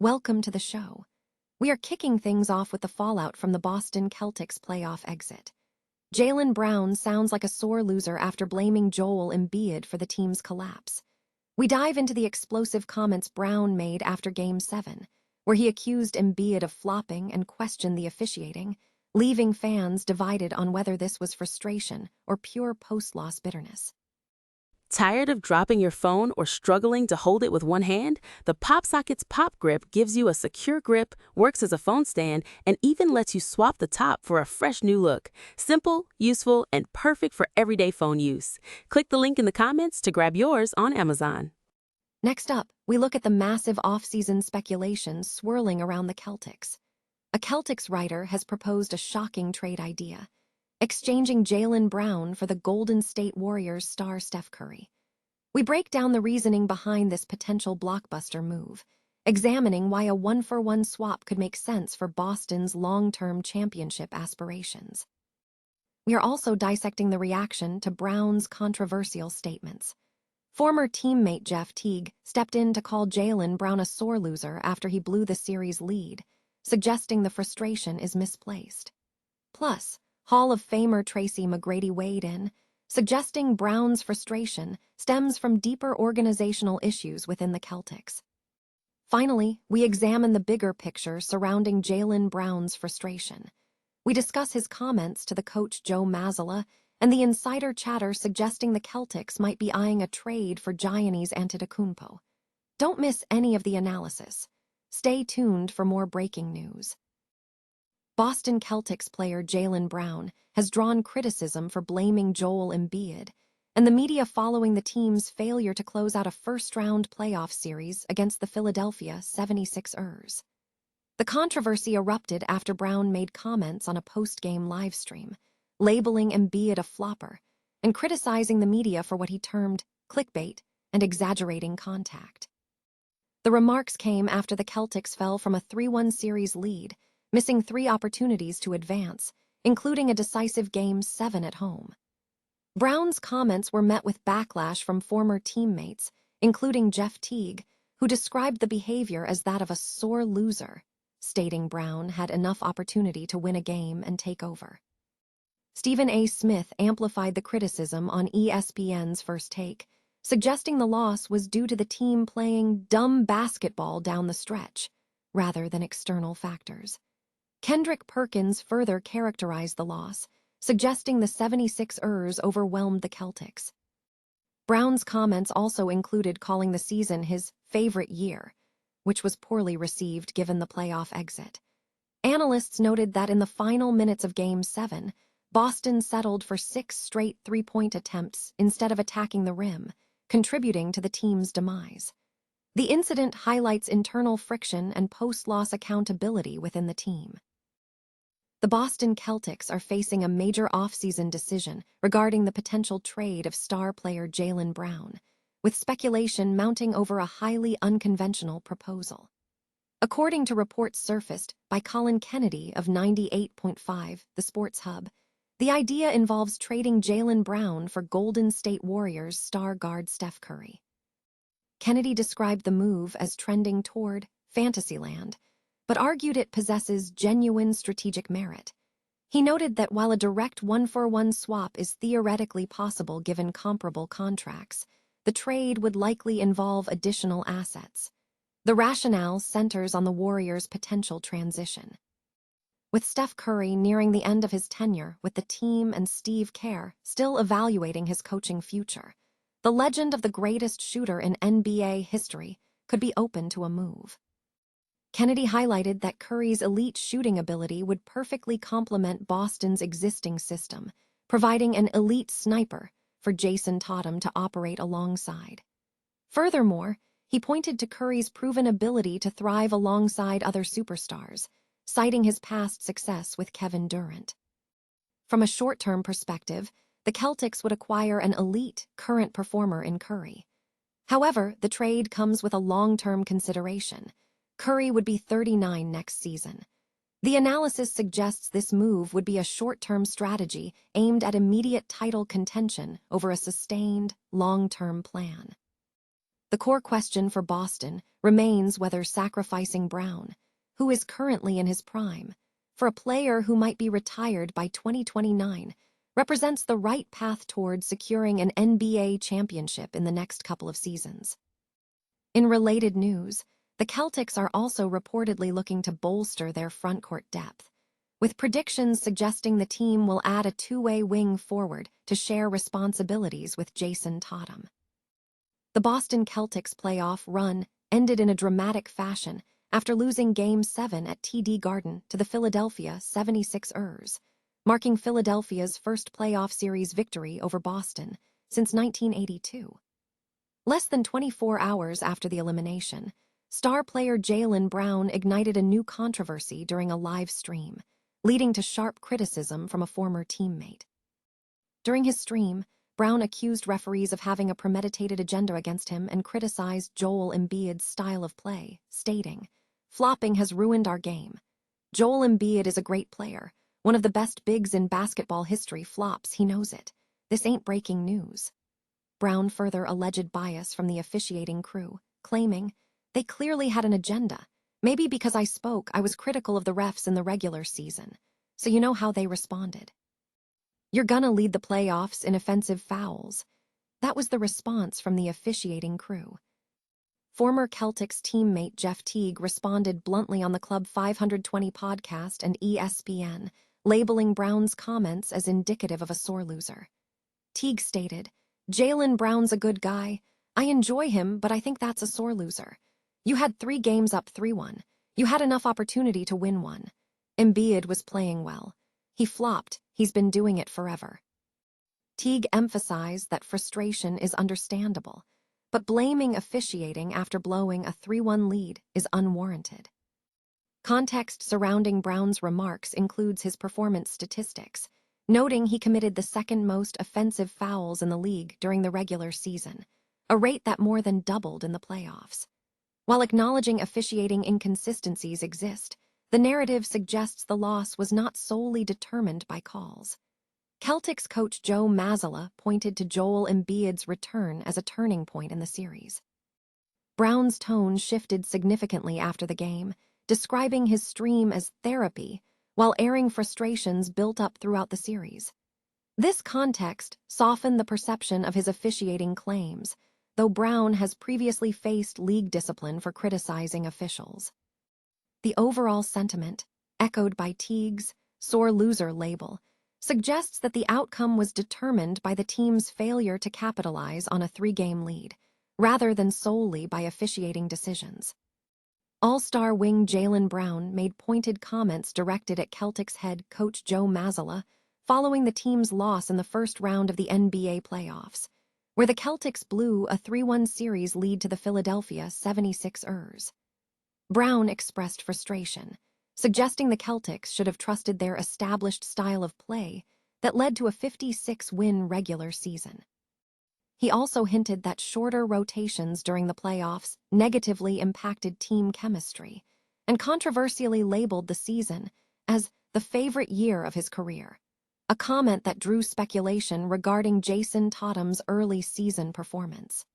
Welcome to the show. We are kicking things off with the fallout from the Boston Celtics playoff exit. Jaylen Brown sounds like a sore loser after blaming Joel Embiid for the team's collapse. We dive into the explosive comments Brown made after Game 7, where he accused Embiid of flopping and questioned the officiating, leaving fans divided on whether this was frustration or pure post-loss bitterness. Tired of dropping your phone or struggling to hold it with one hand? The PopSockets Pop Grip gives you a secure grip, works as a phone stand, and even lets you swap the top for a fresh new look. Simple, useful, and perfect for everyday phone use. Click the link in the comments to grab yours on Amazon. Next up, we look at the massive off-season speculation swirling around the Celtics. A Celtics writer has proposed a shocking trade idea, exchanging Jaylen Brown for the Golden State Warriors star Steph Curry. We break down the reasoning behind this potential blockbuster move, examining why a one-for-one swap could make sense for Boston's long-term championship aspirations. We are also dissecting the reaction to Brown's controversial statements. Former teammate Jeff Teague stepped in to call Jaylen Brown a sore loser after he blew the series lead, suggesting the frustration is misplaced. Plus, Hall of Famer Tracy McGrady weighed in, suggesting Brown's frustration stems from deeper organizational issues within the Celtics. Finally, we examine the bigger picture surrounding Jaylen Brown's frustration. We discuss his comments to the coach Joe Mazzulla and the insider chatter suggesting the Celtics might be eyeing a trade for Giannis Antetokounmpo. Don't miss any of the analysis. Stay tuned for more breaking news. Boston Celtics player Jaylen Brown has drawn criticism for blaming Joel Embiid and the media following the team's failure to close out a first-round playoff series against the Philadelphia 76ers. The controversy erupted after Brown made comments on a post-game livestream, labeling Embiid a flopper and criticizing the media for what he termed clickbait and exaggerating contact. The remarks came after the Celtics fell from a 3-1 series lead, missing 3 opportunities to advance, including a decisive Game 7 at home. Brown's comments were met with backlash from former teammates, including Jeff Teague, who described the behavior as that of a sore loser, stating Brown had enough opportunity to win a game and take over. Stephen A. Smith amplified the criticism on ESPN's First Take, suggesting the loss was due to the team playing dumb basketball down the stretch, rather than external factors. Kendrick Perkins further characterized the loss, suggesting the 76ers overwhelmed the Celtics. Brown's comments also included calling the season his favorite year, which was poorly received given the playoff exit. Analysts noted that in the final minutes of Game 7, Boston settled for 6 straight three-point attempts instead of attacking the rim, contributing to the team's demise. The incident highlights internal friction and post-loss accountability within the team. The Boston Celtics are facing a major offseason decision regarding the potential trade of star player Jaylen Brown, with speculation mounting over a highly unconventional proposal. According to reports surfaced by Colin Kennedy of 98.5, The Sports Hub, the idea involves trading Jaylen Brown for Golden State Warriors star guard Steph Curry. Kennedy described the move as trending toward Fantasyland, but argued it possesses genuine strategic merit. He noted that while a direct one-for-one swap is theoretically possible given comparable contracts, the trade would likely involve additional assets. The rationale centers on the Warriors' potential transition. With Steph Curry nearing the end of his tenure with the team and Steve Kerr still evaluating his coaching future, the legend of the greatest shooter in NBA history could be open to a move. Kennedy highlighted that Curry's elite shooting ability would perfectly complement Boston's existing system, providing an elite sniper for Jason Tatum to operate alongside. Furthermore, he pointed to Curry's proven ability to thrive alongside other superstars, citing his past success with Kevin Durant. From a short-term perspective, the Celtics would acquire an elite, current performer in Curry. However, the trade comes with a long-term consideration. Curry would be 39 next season. The analysis suggests this move would be a short-term strategy aimed at immediate title contention over a sustained, long-term plan. The core question for Boston remains whether sacrificing Brown, who is currently in his prime, for a player who might be retired by 2029, represents the right path toward securing an NBA championship in the next couple of seasons. In related news, the Celtics are also reportedly looking to bolster their frontcourt depth, with predictions suggesting the team will add a two-way wing forward to share responsibilities with Jason Tatum. The Boston Celtics playoff run ended in a dramatic fashion after losing Game 7 at TD Garden to the Philadelphia 76ers, marking Philadelphia's first playoff series victory over Boston since 1982. Less than 24 hours after the elimination, star player Jaylen Brown ignited a new controversy during a live stream, leading to sharp criticism from a former teammate. During his stream, Brown accused referees of having a premeditated agenda against him and criticized Joel Embiid's style of play, stating, "Flopping has ruined our game. Joel Embiid is a great player. One of the best bigs in basketball history flops, he knows it. This ain't breaking news." Brown further alleged bias from the officiating crew, claiming, "They clearly had an agenda. Maybe because I spoke, I was critical of the refs in the regular season. So you know how they responded. You're gonna lead the playoffs in offensive fouls." That was the response from the officiating crew. Former Celtics teammate Jeff Teague responded bluntly on the Club 520 podcast and ESPN, labeling Brown's comments as indicative of a sore loser. Teague stated, "Jaylen Brown's a good guy. I enjoy him, but I think that's a sore loser. You had 3 games up 3-1. You had enough opportunity to win one. Embiid was playing well. He flopped. He's been doing it forever." Teague emphasized that frustration is understandable, but blaming officiating after blowing a 3-1 lead is unwarranted. Context surrounding Brown's remarks includes his performance statistics, noting he committed the second most offensive fouls in the league during the regular season, a rate that more than doubled in the playoffs. While acknowledging officiating inconsistencies exist, the narrative suggests the loss was not solely determined by calls. Celtics coach Joe Mazzulla pointed to Joel Embiid's return as a turning point in the series. Brown's tone shifted significantly after the game, describing his stream as therapy while airing frustrations built up throughout the series. This context softened the perception of his officiating claims, though Brown has previously faced league discipline for criticizing officials. The overall sentiment, echoed by Teague's sore loser label, suggests that the outcome was determined by the team's failure to capitalize on a 3-game lead, rather than solely by officiating decisions. All-star wing Jaylen Brown made pointed comments directed at Celtics head coach Joe Mazzulla following the team's loss in the first round of the NBA playoffs, where the Celtics blew a 3-1 series lead to the Philadelphia 76ers. Brown expressed frustration, suggesting the Celtics should have trusted their established style of play that led to a 56-win regular season. He also hinted that shorter rotations during the playoffs negatively impacted team chemistry, and controversially labeled the season as the favorite year of his career, a comment that drew speculation regarding Jason Tatum's early season performance.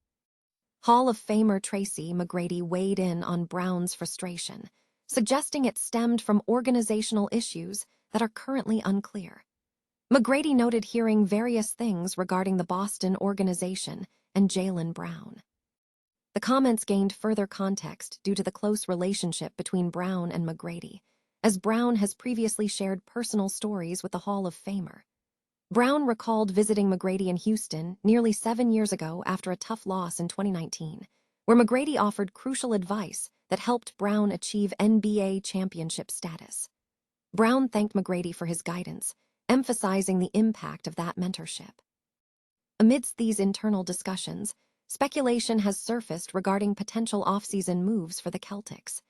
Hall of Famer Tracy McGrady weighed in on Brown's frustration, suggesting it stemmed from organizational issues that are currently unclear. McGrady noted hearing various things regarding the Boston organization and Jaylen Brown. The comments gained further context due to the close relationship between Brown and McGrady, as Brown has previously shared personal stories with the Hall of Famer. Brown recalled visiting McGrady in Houston nearly 7 years ago after a tough loss in 2019, where McGrady offered crucial advice that helped Brown achieve NBA championship status. Brown thanked McGrady for his guidance, emphasizing the impact of that mentorship. Amidst these internal discussions, speculation has surfaced regarding potential offseason moves for the Celtics.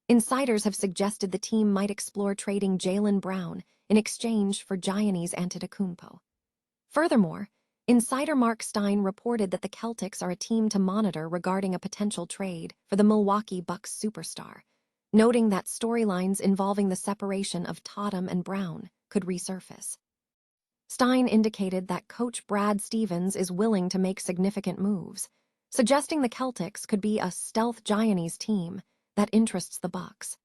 Insiders have suggested the team might explore trading Jaylen Brown in exchange for Giannis Antetokounmpo. Furthermore, insider Mark Stein reported that the Celtics are a team to monitor regarding a potential trade for the Milwaukee Bucks superstar, noting that storylines involving the separation of Tatum and Brown could resurface. Stein indicated that coach Brad Stevens is willing to make significant moves, suggesting the Celtics could be a stealth Giannis team that interests the Bucks.